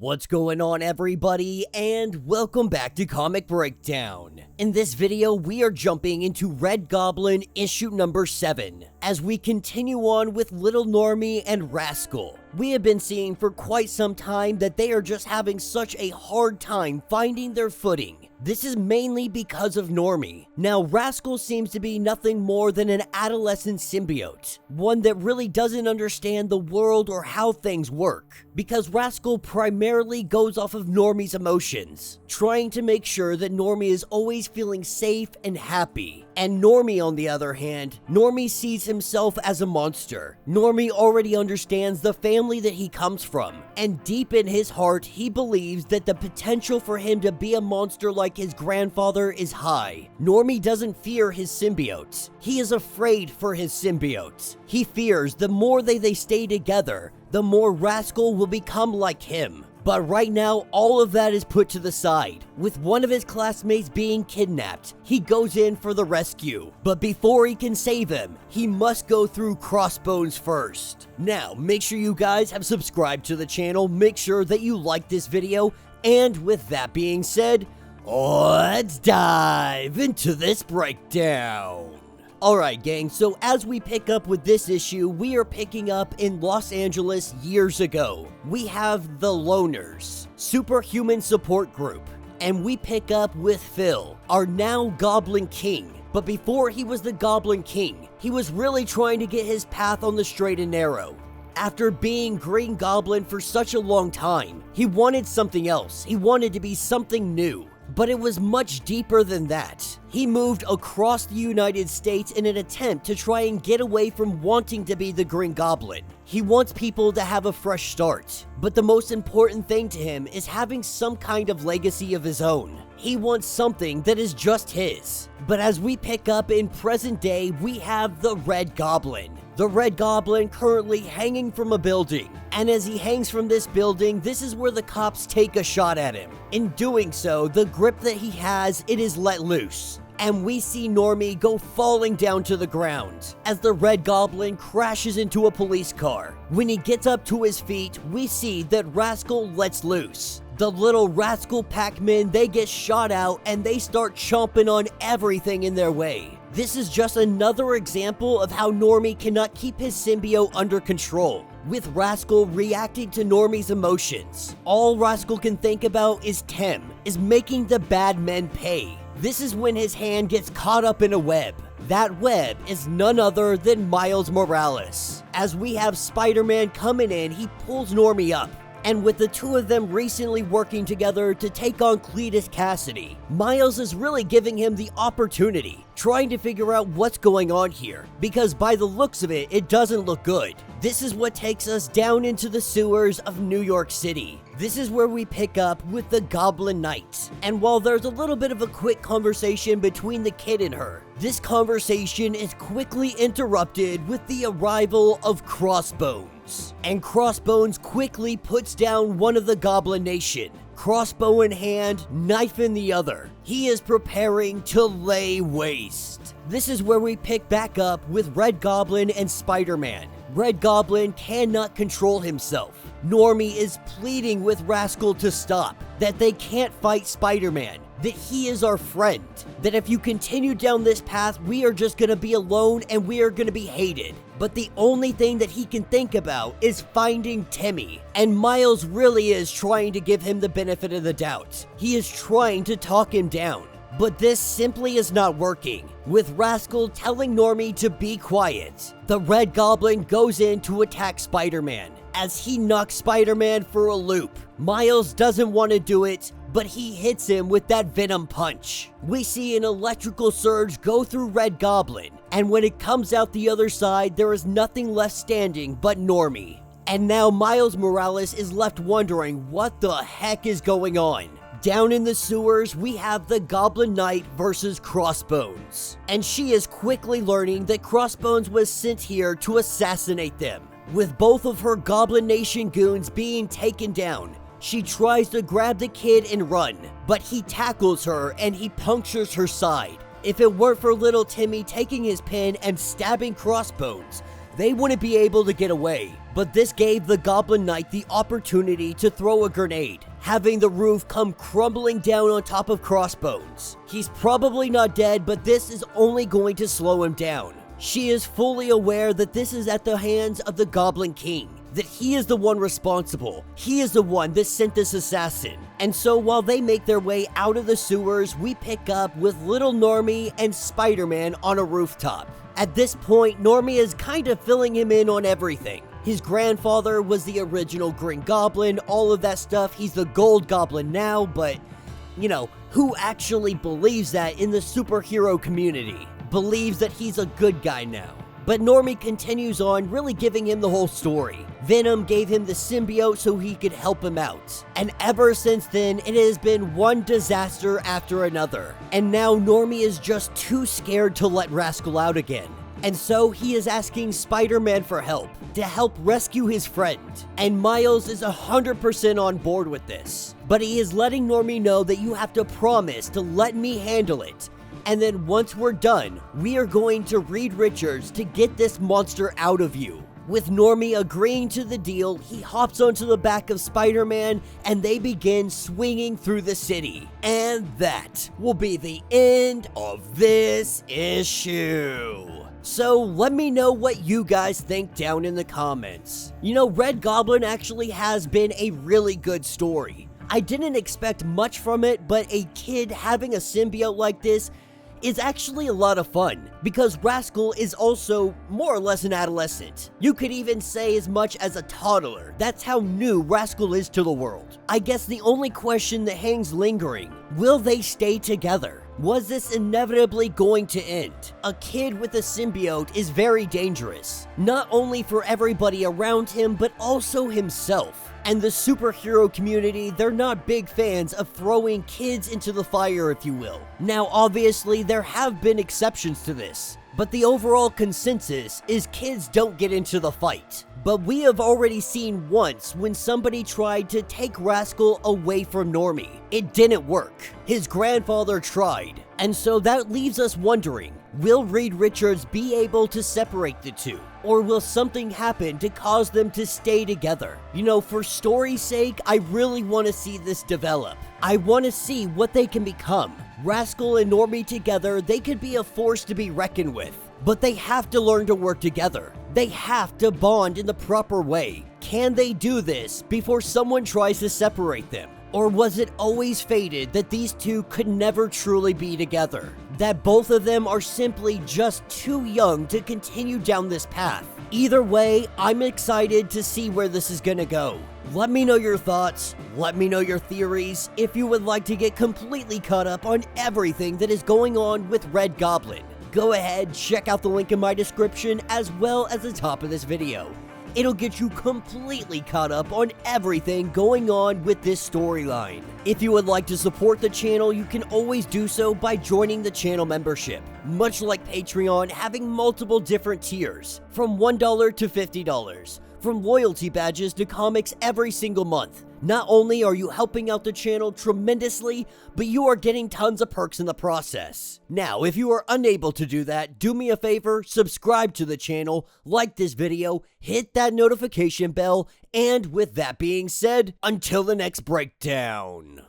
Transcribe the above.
What's going on, everybody, and welcome back to Comic Breakdown. In this video, we are jumping into Red Goblin issue number 7, as we continue on with Little Normie and Rascal. We have been seeing for quite some time that they are just having such a hard time finding their footing. This is mainly because of Normie. Now, Rascal seems to be nothing more than an adolescent symbiote, one that really doesn't understand the world or how things work, because Rascal primarily goes off of Normie's emotions, trying to make sure that Normie is always feeling safe and happy. And Normie, on the other hand, Normie sees himself as a monster. Normie already understands the family that he comes from, and deep in his heart, he believes that the potential for him to be a monster like his grandfather is high. Normie doesn't fear his symbiotes. He is afraid for his symbiotes. He fears the more they stay together, the more Rascal will become like him. But right now, all of that is put to the side. With one of his classmates being kidnapped, he goes in for the rescue. But before he can save him, he must go through CROSSBONES first. Now, make sure you guys have subscribed to the channel, make sure that you like this video, and with that being said, let's dive into this breakdown. Alright gang, so as we pick up with this issue, we are picking up in Los Angeles years ago. We have the Loners, superhuman support group, and we pick up with Phil, our now Goblin King. But before he was the Goblin King, he was really trying to get his path on the straight and narrow. After being Green Goblin for such a long time, he wanted something else. He wanted to be something new. But it was much deeper than that. He moved across the United States in an attempt to try and get away from wanting to be the Green Goblin. He wants people to have a fresh start, but the most important thing to him is having some kind of legacy of his own. He wants something that is just his. But as we pick up in present day, we have the Red Goblin. The Red Goblin currently hanging from a building. And as he hangs from this building, this is where the cops take a shot at him. In doing so, the grip that he has, it is let loose. And we see Normie go falling down to the ground as the Red Goblin crashes into a police car. When he gets up to his feet, we see that Rascal lets loose. The little Rascal Pac-Men, they get shot out and they start chomping on everything in their way. This is just another example of how Normie cannot keep his symbiote under control, with Rascal reacting to Normie's emotions. All Rascal can think about is making the bad men pay. This is when his hand gets caught up in a web. That web is none other than Miles Morales. As we have Spider-Man coming in, he pulls Normie up. And with the two of them recently working together to take on Cletus Cassidy, Miles is really giving him the opportunity, trying to figure out what's going on here, because by the looks of it, it doesn't look good. This is what takes us down into the sewers of New York City. This is where we pick up with the Goblin Knight. And while there's a little bit of a quick conversation between the kid and her, this conversation is quickly interrupted with the arrival of CROSSBONES. And CROSSBONES quickly puts down one of the Goblin Nation. Crossbow in hand, knife in the other. He is preparing to lay waste. This is where we pick back up with Red Goblin and Spider-Man. Red Goblin cannot control himself. Normie is pleading with Rascal to stop, that they can't fight Spider-Man, that he is our friend, that if you continue down this path, we are just gonna be alone and we are gonna be hated. But the only thing that he can think about is finding Timmy, and Miles really is trying to give him the benefit of the doubt. He is trying to talk him down. But this simply is not working, with Rascal telling Normie to be quiet. The Red Goblin goes in to attack Spider-Man, as he knocks Spider-Man for a loop. Miles doesn't want to do it, but he hits him with that Venom punch. We see an electrical surge go through Red Goblin, and when it comes out the other side, there is nothing left standing but Normie. And now Miles Morales is left wondering what the heck is going on. Down in the sewers, we have the Goblin Knight versus CROSSBONES. And she is quickly learning that CROSSBONES was sent here to assassinate them. With both of her Goblin Nation goons being taken down, she tries to grab the kid and run, but he tackles her and he punctures her side. If it weren't for little Timmy taking his pen and stabbing CROSSBONES, they wouldn't be able to get away. But this gave the Goblin Knight the opportunity to throw a grenade, having the roof come crumbling down on top of Crossbones. He's probably not dead, but this is only going to slow him down. She is fully aware that this is at the hands of the Goblin King, that he is the one responsible. He is the one that sent this assassin. And so while they make their way out of the sewers, we pick up with little Normie and Spider-Man on a rooftop. At this point, Normie is kind of filling him in on everything. His grandfather was the original Green Goblin, all of that stuff. He's the Gold Goblin now, but, you know, who actually believes that in the superhero community? Believes that he's a good guy now. But Normie continues on, really giving him the whole story. Venom gave him the symbiote so he could help him out. And ever since then, it has been one disaster after another. And now Normie is just too scared to let Rascal out again. And so he is asking Spider-Man for help, to help rescue his friend. And Miles is 100% on board with this. But he is letting Normie know that you have to promise to let me handle it. And then once we're done, we are going to Reed Richards to get this monster out of you. With Normie agreeing to the deal, he hops onto the back of Spider-Man and they begin swinging through the city. And that will be the end of this issue. So let me know what you guys think down in the comments. You know, Red Goblin actually has been a really good story. I didn't expect much from it, but a kid having a symbiote like this is actually a lot of fun, because Rascal is also more or less an adolescent. You could even say as much as a toddler. That's how new Rascal is to the world. I guess the only question that hangs lingering, will they stay together? Was this inevitably going to end? A kid with a symbiote is very dangerous, not only for everybody around him, but also himself. And the superhero community, they're not big fans of throwing kids into the fire, if you will. Now, obviously, there have been exceptions to this, but the overall consensus is kids don't get into the fight. But we have already seen once when somebody tried to take Rascal away from Normie. It didn't work. His grandfather tried. And so that leaves us wondering, will Reed Richards be able to separate the two? Or will something happen to cause them to stay together? You know, for story's sake, I really want to see this develop. I want to see what they can become. Rascal and Normie together, they could be a force to be reckoned with. But they have to learn to work together. They have to bond in the proper way. Can they do this before someone tries to separate them? Or was it always fated that these two could never truly be together? That both of them are simply just too young to continue down this path? Either way, I'm excited to see where this is gonna go. Let me know your thoughts, let me know your theories, if you would like to get completely caught up on everything that is going on with Red Goblin. Go ahead, check out the link in my description as well as the top of this video. It'll get you completely caught up on everything going on with this storyline. If you would like to support the channel, you can always do so by joining the channel membership. Much like Patreon, having multiple different tiers, from $1 to $50, from loyalty badges to comics every single month. Not only are you helping out the channel tremendously, but you are getting tons of perks in the process. Now, if you are unable to do that, do me a favor, subscribe to the channel, like this video, hit that notification bell, and with that being said, until the next breakdown.